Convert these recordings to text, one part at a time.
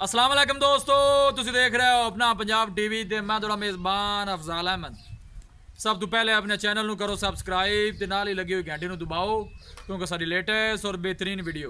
अस्सलाम वालेकुम दोस्तों, तुसी देख रहे हो अपना पंजाब टीवी ते मैं थोड़ा मेज़बान अफजाल अहमद। सब तो पहले अपने चैनल ਨੂੰ करो सबसक्राइब ते नाल ही लगी हुई घंटी ਨੂੰ दबाओ क्योंकि सारी लेटेस्ट और बेहतरीन वीडियो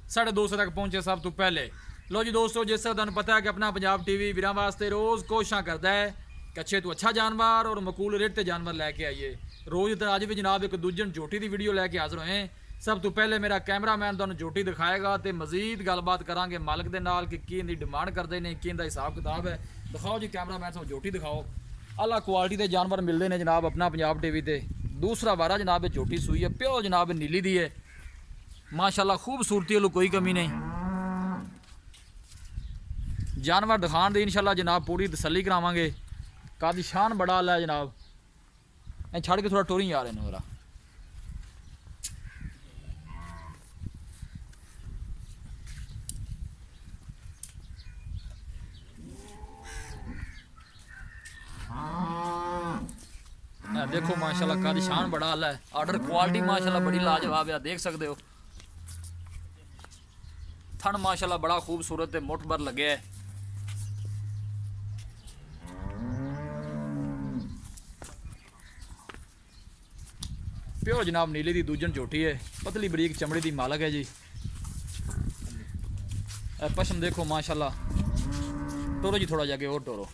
साढ़े दोस्तों तक पहुंचे सब तो पहले। लो जी दोस्तों, जिस तरह तुहानू पता है कि अपना पंजाब टीवी वीरां वास्ते रोज़ कोशिशां करता है कि अच्छे तो अच्छा जानवर और मकूल रेट ते जानवर लैके आइए। रोज़ तो अज भी जनाब एक दूजन झोटी की वीडियो लैके हाजिर होए। सब तो पहले मेरा कैमरामैन तुहानू झोटी दिखाएगा तो मजीद गलबात करांगे मालिक दे नाल कि की इनकी डिमांड करते हैं, की इनका हिसाब किताब है। दिखाओ जी कैमरामैन सानू झोटी दिखाओ। अला क्वालिटी के जानवर मिलते हैं जनाब अपना पंजाब टीवी ते। दूसरा वारा जनाब झोटी सूई है, प्योर जनाब नीली दी है, माशाल्लाह खूबसूरती वालों कोई कमी नहीं। जानवर दिखाने दी इंशाल्लाह जनाब पूरी तसल्ली करावांगे। कादी शान बड़ा आला है जनाब। छड़ के थोड़ा टोरी आ रहे हैं मेरा। देखो माशाल्लाह का शान बड़ा आला है। ऑर्डर क्वालिटी माशाल्लाह बड़ी लाजवाब है, देख सकते हो। थन माशाल्लाह बड़ा खूबसूरत है, मुठ भर लगे है। प्योर जनाब नीले दी दूजन झोटी है, पतली बरीक चमड़ी दी मालक है जी। पशम देखो माशाल्लाह। टोरो जी थोड़ा जाके और टोरो।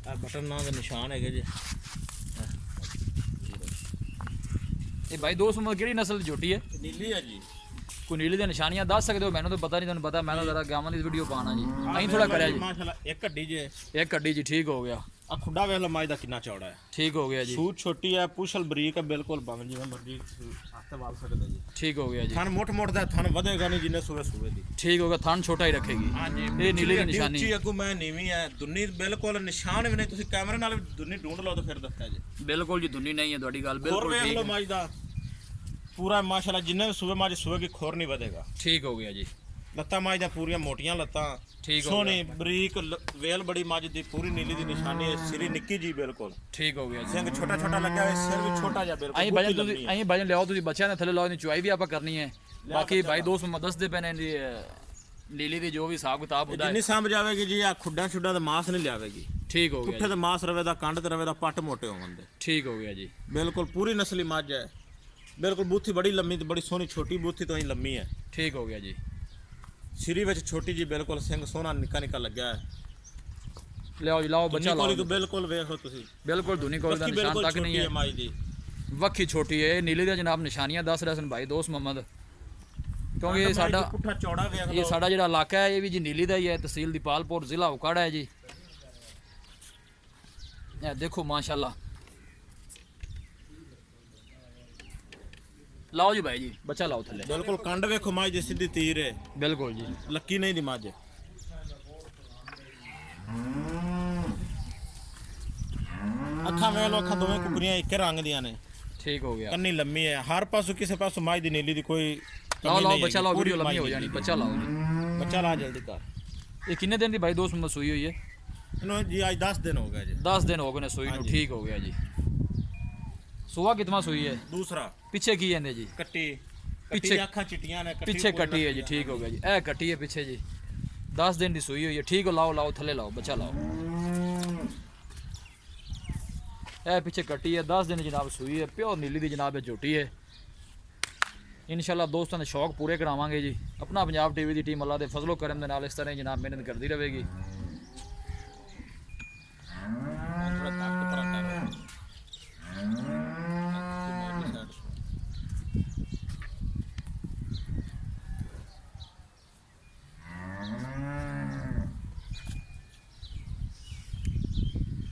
बटन नाम का निशान है जी। ये भाई दोस्त उम्र केड़ी नस्ल की झोटी है? नीली है जी। कोई नीली दी निशानियां दस सकते हो? मैंने तो पता नहीं, तुहानू पता मैं तो जरा गावां दी वीडियो पाना जी। अहीं थोड़ा करया जी। माशाल्लाह एक हड्डी जे, एक कड्डी जी, ठीक हो गया। आ खुडा वेख लो माई दा कितना चौड़ा है। ठीक हो गया जी। सूट छोटी है, पुछल बरीक है, बिल्कुल बन जिवें मर्जी हाथे वाल सकदे जी। ठीक हो गया जी। थन मोट मोट दा थन वधेगा नहीं जिन्ने सुबह सुबह दी। ठीक होगा, थान छोटा ही रखेगी। हां जी, ये नीली की निशानी ऊंची अगू मैं नीवी है, दुन्नी बिल्कुल निशान भी नहीं। तुसी कैमरे नाल दुन्नी ढूंढ लो तो फिर दसता जी। बिल्कुल जी धुनी नहीं है, ਤੁਹਾਡੀ ਗੱਲ खोर बिल्कुल वेख ठीक लो है। माई दा पूरा माशाल्लाह जिन्ने सुबह माज सुबह की खोर नहीं वधेगा। ठीक हो गया जी। लत्ता माज दा पूरियां मोटियां लत्ता, ठीक हो सोहनी बरीक वेल बड़ी मज दी, पूरी नीली दी निशानी है। सिरी निक्की जी बिल्कुल, ठीक हो गया जी। सिंग छोटा छोटा लगा है, सिर भी छोटा जा बिल्कुल। अहीं भजन ਤੁਸੀਂ अहीं भजन ਲਿਆਓ, ਤੁਸੀਂ ਬੱਚਿਆਂ ਦੇ ਥੱਲੇ ਲਾਓ, ਇਹਦੀ ਚੁਆਈ ਵੀ ਆਪਾਂ ਕਰਨੀ ਹੈ। ਬਾਕੀ ਭਾਈ ਦੋਸਤ ਮੈਂ ਦੱਸਦੇ ਪਏ ਨੇ ਦੀ ਨੀਲੀ ਦੀ ਜੋ ਵੀ ਹਿਸਾਬ ਕਿਤਾਬ ਹੁੰਦਾ जिन्नी है। समझ आवेगी जी। आ खुड्डा छुड्डा दा मांस नहीं लियावेगी। ठीक हो गया पुट्ठे जी। दा मांस रवे दा, कंड ते रवे दा, पट मोटे होवन दे। ठीक हो गया जी। बिल्कुल पूरी नस्ली मज है। बिल्कुल बूथी बड़ी लम्मी ते बड़ी सोहनी, छोटी बूथी तो ही लम्मी है। ठीक हो गया जी। सिरी विच छोटी जी, बिल्कुल सिंग सोहना निक्का निक्का लग्या है। ਲਿਆਓ ਜੀ, ਲਾਓ ਬੱਚਾ कोली ਲਾਓ। तो बिल्कुल वेखो तुसी, बिल्कुल धुनी कोल ਦਾ बक्की ਨਿਸ਼ਾਨ बिल्कुल ਤੱਕ छोटी ਨਹੀਂ है ਹੈ। माई दी। ਵੱਖੀ ਛੋਟੀ ਹੈ। ਨੀਲੇ ਦਾ ਜਨਾਬ ਨਿਸ਼ਾਨੀਆਂ ਦੱਸ ਰਹੇ ਸਨ ਭਾਈ ਦੋਸਤ ਮੁਹੰਮਦ, ਕਿਉਂਕਿ ਇਹ ਸਾਡਾ पुट्ठा चौड़ा वेख ये लो। साड़ा ਜਿਹੜਾ इलाका है ये भी जी नीली का ही है। तहसील दीपालपुर, जिला उकाड़ा है जी। ये देखो माशाल्लाह। लाओ जी भाई जी, बच्चा लाओ थले। बिल्कुल कंड वेखो माई दी, सीधी तीर है, बिल्कुल जी। लक्की नहीं दी मज। अखा वेख लो, अखा दोवें कुकरियां एक रंग दियां ने। ठीक हो गया। कन्नी लम्मी है, हर पासों किसी पासों माई दी नीली दी कोई लाओ कमी लाओ नहीं बच्चा है। लाओ, पूरी वीडियो लंबी माई हो दी जानी। नीली। बच्चा लाओ जी। बच्चा ला जल्दी कर। ये कितने दिन की भाई दोस्त मुहम्मद सुई हुई है? इन्हों जी आज 10 दिन हो गए जी। 10 दिन हो गए ने सुई हाँ नू। जी। ठीक हो गया जी। सुबह कितना सुई है? दूसरा पीछे की है जी? कट्टी, पीछे- पीछे अखा चिट्टियां ने, कट्टी पीछे पूरी कटी है जी। लगी ठीक हो गया जी। ए कटी है पीछे जी। 10 दिन की सुई हुई है। ठीक हो, लाओ लाओ थले लाओ, बच्चा लाओ। ए पीछे कटी है, 10 दिन जनाब सुई है, प्योर नीली दी जनाब झोटी है। इंशाल्लाह दोस्तों ने शौक पूरे करावांगे जी। अपना पंजाब टीवी की टीम अल्लाह के फजलो करम दे नाल इस तरह जनाब मेहनत करती रहेगी। थोड़ा ताकत पर करो।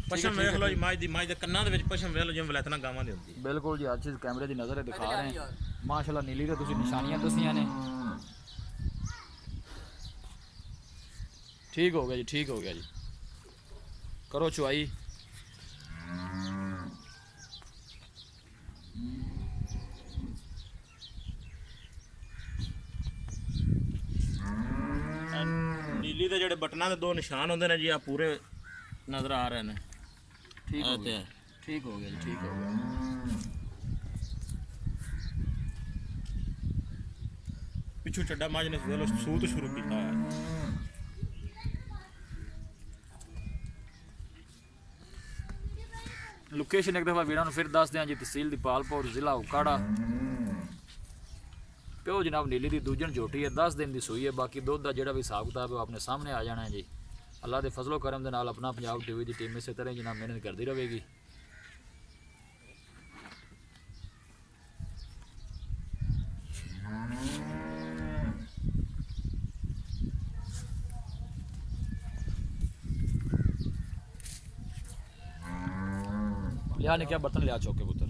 पशम वेख लो जी माई दी, माई दे कन्नां दे विच पशम वेख लो जिवें वलैतना गावां दी हुंदी। बिल्कुल जी, हर चीज़ कैमरे की नज़र दिखा रहे हैं। माशाल्लाह नीली तो तुसी निशानियां दसियां ने। ठीक हो गया जी। ठीक हो गया जी। करो चुआई। नीली दे जेड़े बटनां दे दो निशान हुंदे ने जी, आ पूरे नजर आ रहे ने। ठीक हो ऐ ते गया। है। ठीक हो गया जी। ठीक हो गया। पिछू चड्डा माज ने वेख लो सूत शुरू कीता है। ਲੋਕੇਸ਼ਨ ਇੱਕ ਦਫਾ ਵੀਰਾਂ ਨੂੰ ਫਿਰ ਦੱਸ ਦਿਆਂ ਜੀ, ਤਹਿਸੀਲ ਦੀਪਾਲਪੁਰ, ਜ਼ਿਲ੍ਹਾ ਉਕਾੜਾ। ਪਿਓ ਜਨਾਬ ਨੀਲੀ ਦੀ ਦੂਜਣ ਝੋਟੀ ਹੈ, 10 ਦਿਨ ਦੀ ਸੂਈ ਹੈ। ਬਾਕੀ ਦੁੱਧ ਦਾ ਜਿਹੜਾ ਵੀ ਹਿਸਾਬ ਕਿਤਾਬ ਹੈ ਉਹ ਆਪਣੇ ਸਾਹਮਣੇ ਆ ਜਾਣਾ ਹੈ ਜੀ। ਅੱਲਾ ਦੇ ਫਜ਼ਲੋ ਕਰਮ ਦੇ ਨਾਲ ਆਪਣਾ ਪੰਜਾਬ ਟੀਵੀ ਦੀ ਟੀਮ ਇਸੇ ਤਰ੍ਹਾਂ ਜਨਾਬ ਮਿਹਨਤ ਕਰਦੀ ਰਹੇਗੀ। लिया ने क्या बर्तन लिया चौके पुत्र।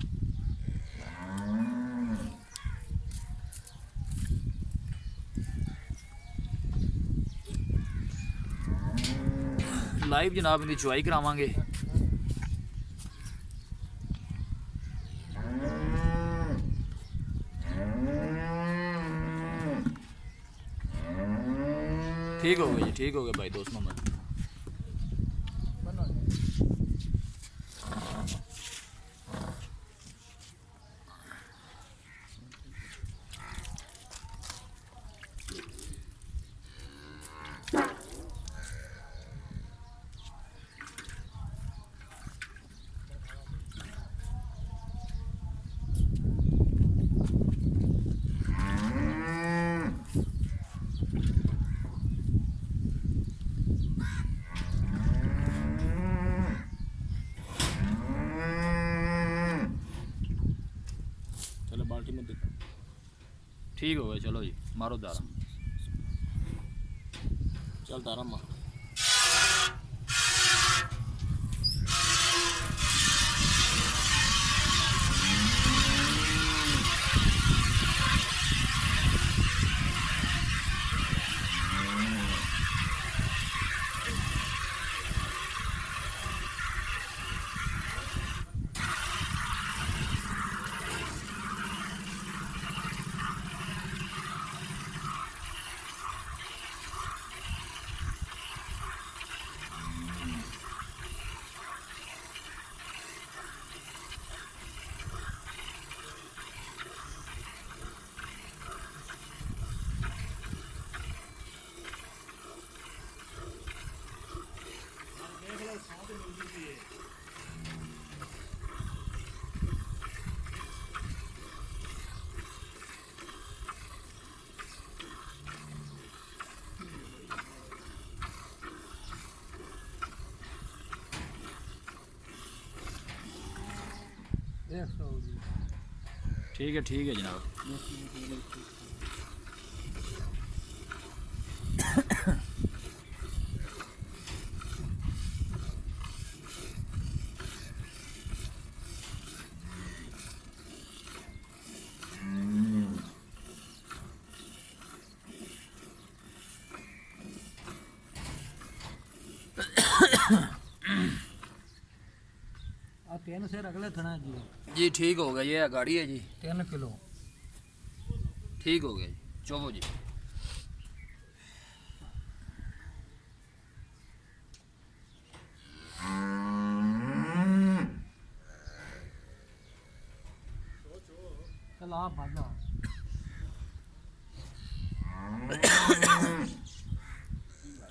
लाइव जनाब इनकी चुआई करावांगे। ठीक हो गया जी, ठीक हो गया भाई दोस्त मोहम्मद। बाल्टी में दिखा। ठीक हो गया, चलो जी मारो दारा। चल दारा मार। ठीक है जनाब। तीन से अगले थना जी। जी ठीक हो गया, ये गाड़ी है जी। 3 किलो ठीक हो गया जी, चलो जी। चल आप भाजा।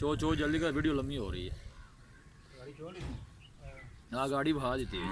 चो जल्दी कर, वीडियो लंबी हो रही है। हाँ गाड़ी भगा देती है जी।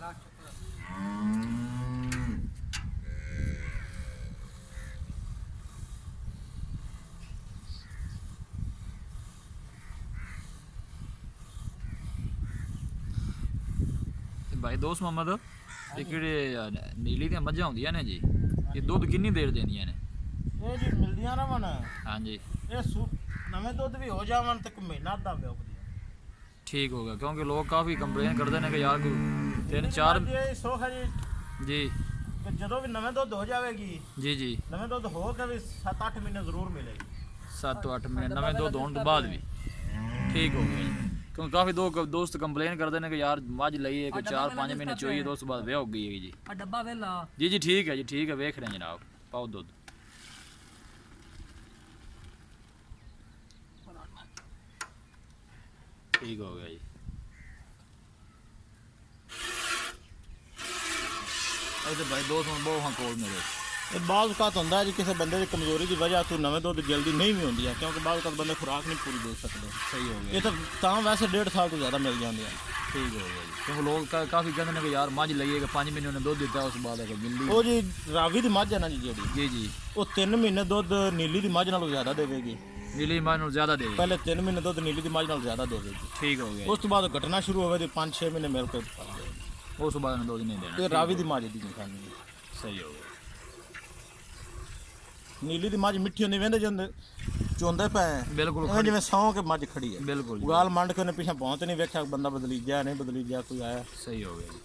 ਤੇ ਭਾਈ ਦੋਸਤ ਮੁਹੰਮਦ ਇਹ ਕਿਹੜੇ ਨੀਲੀ ਦੀਆਂ ਮੱਝਾਂ ਹੁੰਦੀਆਂ ਨੇ ਜੀ ਇਹ ਦੁੱਧ ਕਿੰਨੀ ਦੇਰ ਦਿੰਦੀਆਂ ਨੇ ਇਹ ਜੀ ਮਿਲਦੀਆਂ ਰਵਣ ਹਾਂਜੀ ਇਹ ਨਵੇਂ ਦੁੱਧ ਵੀ ਹੋ ਜਾਵਣ ਤੇ ਇੱਕ ਮਹੀਨਾ ਅੱਧਾ ਵਿਆਹ ਠੀਕ ਹੋ ਗਿਆ ਕਿਉਂਕਿ ਲੋਕ ਕਾਫੀ ਕੰਪਲੇਨ ਕਰਦੇ ਨੇ ਕਿ ਯਾਰ ਕੋਈ ਤਿੰਨ ਚਾਰ ਇਹ ਸੋਖ ਹੈ ਜੀ ਜੀ ਕਿ ਜਦੋਂ ਵੀ ਨਵੇਂ ਦੁੱਧ ਹੋ ਜਾਵੇਗੀ ਜੀ ਨਵੇਂ ਦੁੱਧ ਹੋ ਕੇ ਵੀ 7-8 ਮਹੀਨੇ ਜ਼ਰੂਰ ਮਿਲੇਗੀ 7-8 ਮਹੀਨੇ ਨਵੇਂ ਦੁੱਧ ਹੋਣ ਤੋਂ ਬਾਅਦ ਵੀ ਠੀਕ ਹੋ ਗਿਆ ਜੀ ਕਿਉਂਕਿ ਕਾਫੀ ਦੋਸਤ ਕੰਪਲੇਨ ਕਰਦੇ ਨੇ ਕਿ ਯਾਰ ਮੱਝ ਲਈ ਹੈ ਕੋਈ 4-5 ਮਹੀਨੇ ਚੋਈ ਉਸ ਤੋਂ ਬਾਅਦ ਵਿਆਹ ਹੋ ਗਈ ਹੈ ਜੀ ਆ ਡੱਬਾ ਵੇਲਾ ਜੀ ਠੀਕ ਹੈ ਜੀ ਠੀਕ ਹੈ ਵੇਖ ਰਹੇ ਹਾਂ ਜਨਾਬ ਪਾਓ ਦੁੱਧ ਠੀਕ ਹੋ ਗਿਆ ਜੀ ਇਹਦੇ ਭਾਈ ਦੋਸਤ ਨੂੰ ਬਹੁਤ ਹਾਂ ਕੋਲ ਮੇਰੇ ਇਹ ਬਾਜ਼ ਕਾਤ ਹੁੰਦਾ ਜੀ ਕਿਸੇ ਬੰਦੇ ਦੀ ਕਮਜ਼ੋਰੀ ਦੀ ਵਜ੍ਹਾ ਤੋਂ ਨਵੇਂ ਦੁੱਧ ਜਲਦੀ ਨਹੀਂ ਵੀ ਹੁੰਦੀ ਹੈ ਕਿਉਂਕਿ ਬਾਜ਼ ਕਾਤ ਬੰਦੇ ਖੁਰਾਕ ਨਹੀਂ ਪੂਰੀ ਦੇ ਸਕਦੇ ਸਹੀ ਹੋ ਗਿਆ ਇਹ ਤਾਂ ਵੈਸੇ 1.5 ਸਾਲ ਤੋਂ ਜ਼ਿਆਦਾ ਮਿਲ ਜਾਂਦੇ ਆ ਠੀਕ ਹੋ ਗਿਆ ਜੀ ਕਿਉਂਕਿ ਲੋਕ ਕਾਫੀ ਕਹਿੰਦੇ ਨੇ ਕਿ ਯਾਰ ਮੱਝ ਲਈਏ ਕਿ 5 ਮਹੀਨੇ ਉਹਨੇ ਦੁੱਧ ਦਿੱਤਾ ਉਸ ਤੋਂ ਬਾਅਦ ਕਿ ਮਿਲਦੀ ਉਹ ਜੀ ਰਾਵੀ ਦੀ ਮੱਝ ਹੈ ਨਾ ਜੀ ਜਿਹੜੀ ਜੀ ਉਹ 3 ਮਹੀਨੇ ਦੁੱਧ ਨੀਲੀ ਦੀ ਮੱਝ ਨਾਲੋਂ ਜ਼ਿਆਦਾ ਦੇਵੇਗੀ ਨੀਲੀ ਮੱਝ ਨੂੰ ਜ਼ਿਆਦਾ ਦੇ ਪਹਿਲੇ 3 ਮਹੀਨੇ ਦੁੱਧ ਨੀਲੀ ਦੀ ਮੱਝ ਨਾਲੋਂ ਜ਼ਿਆਦਾ ਦੇਵੇਗੀ ਠੀਕ ਹੋ ਗਿਆ ਉਸ ਤੋਂ ਬਾਅਦ ਘਟਣਾ ਸ਼ੁਰੂ ਹੋਵੇ ਤੇ 5-6 ਮਹੀਨੇ ਮਿਲ ਕੇ ਉਸ ਤੋਂ ਬਾਅਦ ਉਹਨੇ ਦੁੱਧ ਨਹੀਂ ਦੇਣਾ ਤੇ ਰਾਵੀ ਦੀ ਮੱਝ ਦੀ ਨਿਸ਼ਾਨੀ ਹੈ ਸਹੀ ਹੋ ਗਿਆ ਨੀਲੀ ਦੀ ਮੱਝ ਮਿੱਠੀ ਹੁੰਦੀ ਵੇਂਦੇ ਜਾਂਦੇ ਚੋਂਦੇ ਪਏ ਬਿਲਕੁਲ ਇਹ ਜਿਵੇਂ ਸੌਂ ਕੇ ਮੱਝ ਖੜੀ ਹੈ ਬਿਲਕੁਲ ਗਾਲ ਮੰਡ ਕੇ ਉਹਨੇ ਪਿੱਛੇ ਪਹੁੰਚ ਨਹੀਂ ਵੇਖਿਆ ਬੰਦਾ ਬਦਲੀਜਾ ਨਹੀਂ ਬਦਲੀਜਾ ਕੋਈ ਆਇਆ ਸਹੀ ਹੋ ਗਿਆ ਜੀ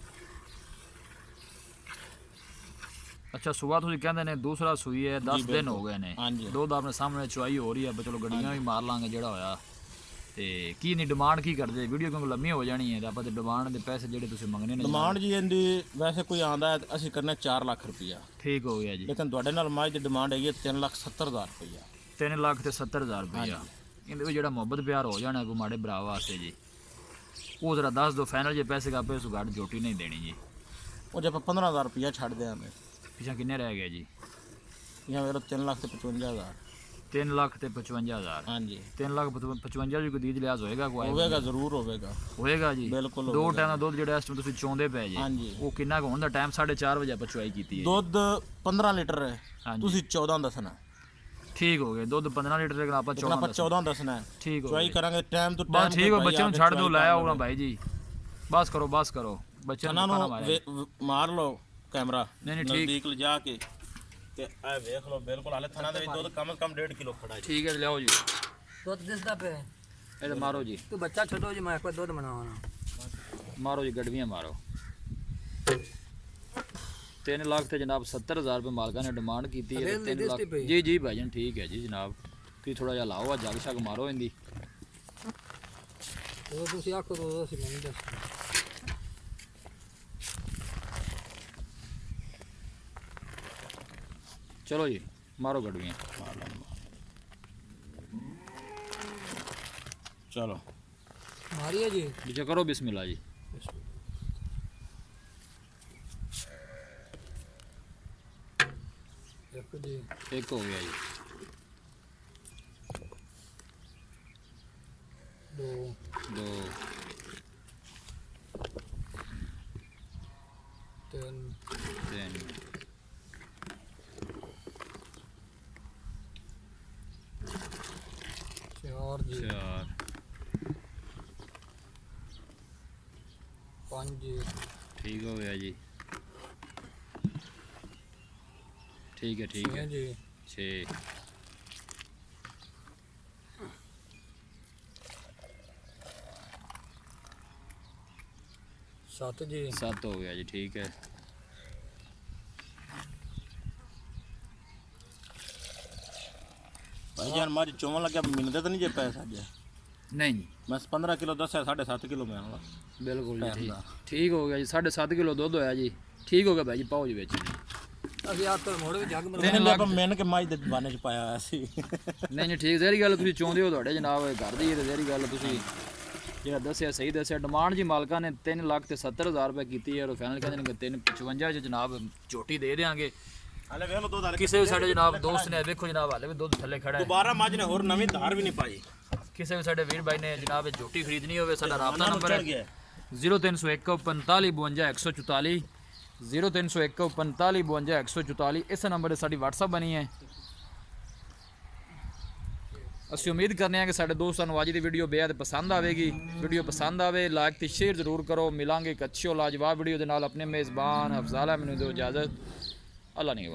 ਅੱਛਾ ਸੁਬਾ ਤੁਸੀਂ ਕਹਿੰਦੇ ਨੇ ਦੂਸਰਾ ਸੂਈ ਹੈ 10 ਦਿਨ ਹੋ ਗਏ ਨੇ ਹਾਂਜੀ ਦੁੱਧ ਆਪਣੇ ਸਾਹਮਣੇ ਚੁਆਈ ਹੋ ਰਹੀ ਹੈ ਚਲੋ ਗੱਡੀਆਂ ਵੀ ਮਾਰ ਲਾਂਗੇ ਜਿਹੜਾ ਹੋਇਆ ਤੇ ਕੀ ਨਹੀਂ ਡਿਮਾਂਡ ਕੀ ਕਰਦੇ ਵੀਡੀਓ ਕਿਉਂਕਿ ਲੰਮੀ ਹੋ ਜਾਣੀ ਹੈ ਤੇ ਆਪਾਂ ਤੇ ਡਿਮਾਂਡ ਦੇ ਪੈਸੇ ਜਿਹੜੇ ਤੁਸੀਂ ਮੰਗਣੇ ਨੇ ਡਿਮਾਂਡ ਜੀ ਇਹਦੀ ਵੈਸੇ ਕੋਈ ਆਂਦਾ ਹੈ ਅਸੀਂ ਕਰਨਾ 4 ਲੱਖ ਰੁਪਇਆ ਠੀਕ ਹੋ ਗਿਆ ਜੀ ਲੇਕਿਨ ਤੁਹਾਡੇ ਨਾਲ ਮੱਝ ਦੀ ਡਿਮਾਂਡ ਹੈਗੀ 3,70,000 ਰੁਪਇਆ 3,70,000 ਰੁਪਇਆ ਇਹਦੇ ਵਿੱਚ ਜਿਹੜਾ ਮੁਹੱਬਤ ਪਿਆਰ ਹੋ ਜਾਣਾ ਕੋਈ ਮਾੜੇ ਭਰਾ ਵਾਸਤੇ ਜੀ ਉਹ ਜ਼ਰਾ ਦੱਸ ਦਿਓ ਫਾਈਨਲ ਜੇ ਪੈਸੇ ਕਾਪੇ ਉਸ ਘੱਟ ਜੋਟੀ ਨਹੀਂ ਦੇਣੀ ਜੀ ਉਹ ਜੇ ਆਪਾਂ 15,000 ਰੁਪਇਆ ਛੱਡ ਦਿਆਂਗੇ ਪਿਛਾ ਕਿੰਨੇ ਰਹਿ ਗਿਆ ਜੀ ਜਾਂ ਮੇਰਾ 3,55,000 3,55,000 ਹਾਂਜੀ 3,55,000 ਜੀ ਕੋਈ ਦੀਜ ਲਿਆਜ਼ ਹੋਏਗਾ ਕੋਈ ਹੋਵੇਗਾ ਜ਼ਰੂਰ ਹੋਵੇਗਾ ਹੋਏਗਾ ਜੀ ਬਿਲਕੁਲ ਦੋ ਟਾਈਮ ਦਾ ਦੁੱਧ ਜਿਹੜਾ ਇਸ ਟਾਈਮ ਤੁਸੀਂ ਚੋਂਦੇ ਪਏ ਜੀ ਹਾਂਜੀ ਉਹ ਕਿੰਨਾ ਕੁ ਹੁੰਦਾ ਟਾਈਮ 4:30 ਵਜੇ ਆਪਾਂ ਚੁਆਈ ਕੀਤੀ ਹੈ ਦੁੱਧ 15 ਲੀਟਰ ਹੈ ਹਾਂਜੀ ਤੁਸੀਂ 14 ਦੱਸਣਾ ਠੀਕ ਹੋ ਗਿਆ ਦੁੱਧ 15 ਲੀਟਰ ਦੇ ਆਪਾਂ ਲੇਕਿਨ ਆਪਾਂ 14 ਦੱਸਣਾ ਹੈ ਠੀਕ ਹੋ ਚੁਆਈ ਗਿਆ ਕਰਾਂਗੇ ਟਾਈਮ ਤੋਂ ਬਸ ਟਾਈਮ ਠੀਕ ਹੋ ਬੱਚੇ ਨੂੰ ਛੱਡ ਦਿਓ ਲੈ ਆਉਣਾ ਭਾਈ ਜੀ ਬਸ ਕਰੋ ਬੱਚੇ ਇਹਨਾਂ ਨੂੰ ਨੂੰ ਮਾਰ ਲਓ ਕੈਮਰਾ ਨਹੀਂ ਠੀਕ ਨਜ਼ਦੀਕ ਲਿਜਾ ਕੇ ਤੇ ਇਹ ਵੇਖ ਲਓ ਬਿਲਕੁਲ ਹਾਲੇ ਥਣਾ ਦੇ ਵਿੱਚ ਦੁੱਧ ਕਮ ਸੇ ਕਮ 1.5 ਕਿਲੋ ਖੜਾ ਹੈ ਠੀਕ ਹੈ ਲਿਆਓ ਜੀ ਦੁੱਧ ਦਿਸਦਾ ਪਿਆ ਇਹ ਤੇ ਮਾਰੋ ਜੀ ਤੂੰ ਬੱਚਾ ਛੱਡੋ ਜੀ ਮੈਂ ਕੋਈ ਦੁੱਧ ਬਣਾਵਾਂ ਮਾਰੋ ਜੀ ਗੜਵੀਆਂ ਮਾਰੋ 3 ਲੱਖ ਤੇ ਜਨਾਬ 70,000 ਰੁਪਏ ਮਾਲਕਾਂ ਨੇ ਡਿਮਾਂਡ ਕੀਤੀ ਹੈ 3 ਲੱਖ ਜੀ ਜੀ ਭਾਈਜਾਨ ਠੀਕ ਹੈ ਜੀ ਜਨਾਬ ਤੁਸੀਂ ਥੋੜਾ ਜਿਹਾ ਲਾਓ ਆ ਜਗ ਸ਼ਕ ਮਾਰੋ ਇਹਦੀ ਉਹ ਤੁਸੀਂ ਆਖੋ ਤਾਂ ਅਸੀਂ ਨਹੀਂ ਦੱਸ ਚਲੋ ਜੀ ਮਾਰੋ ਗੜਵੀਆਂ ਚਲੋ ਮਾਰੀਏ ਜੀ ਜੀ ਕਰੋ ਬਿਸਮਿਲ੍ਲਾ ਜੀ ਦੇਖੋ ਜੀ ਇੱਕ ਹੋ ਗਿਆ ਜੀ ਦੋ 2 ਤਿੰਨ 3 ਚਾਰ ਜੀ 4 ਪੰਜ ਜੀ ਠੀਕ ਹੋ ਗਿਆ ਜੀ ਠੀਕ ਹੈ ਛੇ ਜੀ 6 ਸੱਤ ਜੀ 7 ਹੋ ਗਿਆ ਜੀ ਠੀਕ ਹੈ ਭਾਈ ਜਾਨ ਮੱਝ ਚੋਣ ਲੱਗਿਆ ਮਿਲਦੇ ਤਾਂ ਨਹੀਂ ਜੇ ਪੈਸਾ ਅੱਜ ਨਹੀਂ ਜੀ ਮੈਂ 15 ਕਿਲੋ ਦੱਸਿਆ 7.5 ਕਿਲੋ ਮੈਂ ਆਉਂਗਾ ਬਿਲਕੁਲ ਜੀ ਠੀਕ ਹੋ ਗਿਆ ਜੀ 7.5 ਕਿਲੋ ਦੁੱਧ ਹੋਇਆ ਜੀ ਠੀਕ ਹੋ ਗਿਆ ਭਾਈ ਜੀ ਪਾਓ ਜੀ ਵਿੱਚ ਅਸੀਂ ਆਪ ਤੋਂ ਮੋੜ ਵੀ ਜੱਗ ਬਣਾ ਇਹਨੇ ਆਪਾਂ ਮਿਹਨ ਕੇ ਮੱਝ ਦੇ ਬਾਨੇ ਚ ਪਾਇਆ ਹੋਇਆ ਸੀ ਨਹੀਂ ਠੀਕ ਜ਼ਹਿਰੀ ਗੱਲ ਤੁਸੀਂ ਚਾਹੁੰਦੇ ਹੋ ਤੁਹਾਡੇ ਜਨਾਬ ਘਰ ਦੀ ਇਹ ਜ਼ਹਿਰੀ ਗੱਲ ਤੁਸੀਂ ਜਿਹੜਾ ਦੱਸਿਆ ਸਹੀ ਦੱਸਿਆ ਡਿਮਾਂਡ ਜੀ ਮਾਲਕਾਂ ਨੇ 3,70,000 ਰੁਪਏ ਕੀਤੀ ਹੈ ਔਰ ਫਾਈਨਲ ਕਹਿੰਦੇ ਨੇ ਕਿ 3,55 ਚ ਜਨਾਬ ਝੋਟੀ ਦੇ ਦੇਾਂਗੇ ਹਲੇ ਵੇਖ ਲਓ ਦੁੱਧ ਹਲੇ ਕਿਸੇ ਵੀ ਸਾਡੇ ਜਨਾਬ ਦੋਸਤ ਨੇ ਵੇਖੋ ਜਨਾਬ ਹਾਲੇ ਵੀ ਦੁੱਧ ਥੱਲੇ ਖੜਾ ਹੈ ਦੁਬਾਰਾ ਮੱਝ ਨੇ ਹੋਰ ਨਵੀਂ ਧਾਰ ਵੀ ਨਹੀਂ ਪਾਈ ਕਿਸੇ ਵੀ ਸਾਡੇ ਵੀਰ ਭਾਈ ਨੇ ਜਨਾਬ ਇਹ ਝੋਟੀ ਖਰੀਦਣੀ ਹੋਵੇ ਸਾਡਾ ਰਾਬਤਾ ਨੰਬਰ ਚੜ ਹੈ ਗਿਆ 0301 45 52 144 0301 45 52 144 इस नंबर 'ਤੇ ਸਾਡੀ WhatsApp ਬਣੀ ਹੈ। ਅਸੀਂ ਉਮੀਦ ਕਰਨੇ ਆ ਕਿ ਸਾਡੇ ਦੋਸਤਾਂ ਨੂੰ ਅੱਜ ਦੀ ਵੀਡੀਓ ਬੇहद ਪਸੰਦ ਆਵੇਗੀ। ਵੀਡੀਓ ਪਸੰਦ ਆਵੇ ਲਾਈਕ ਤੇ ਸ਼ੇਅਰ ਜ਼ਰੂਰ ਕਰੋ। ਮਿਲਾਂਗੇ ਇੱਕ ਅੱਛੀ ਔਰ ਲਾਜਵਾਬ ਵੀਡੀਓ ਦੇ ਨਾਲ। ਆਪਣੇ ਮੇਜ਼ਬਾਨ ਅਫਜ਼ਾਲ ਅਹਿਮਦ ਨੂੰ ਦਿਓ ਇਜਾਜ਼ਤ। ਅੱਲਾ ਨਿਗਹਿਬਾਨ।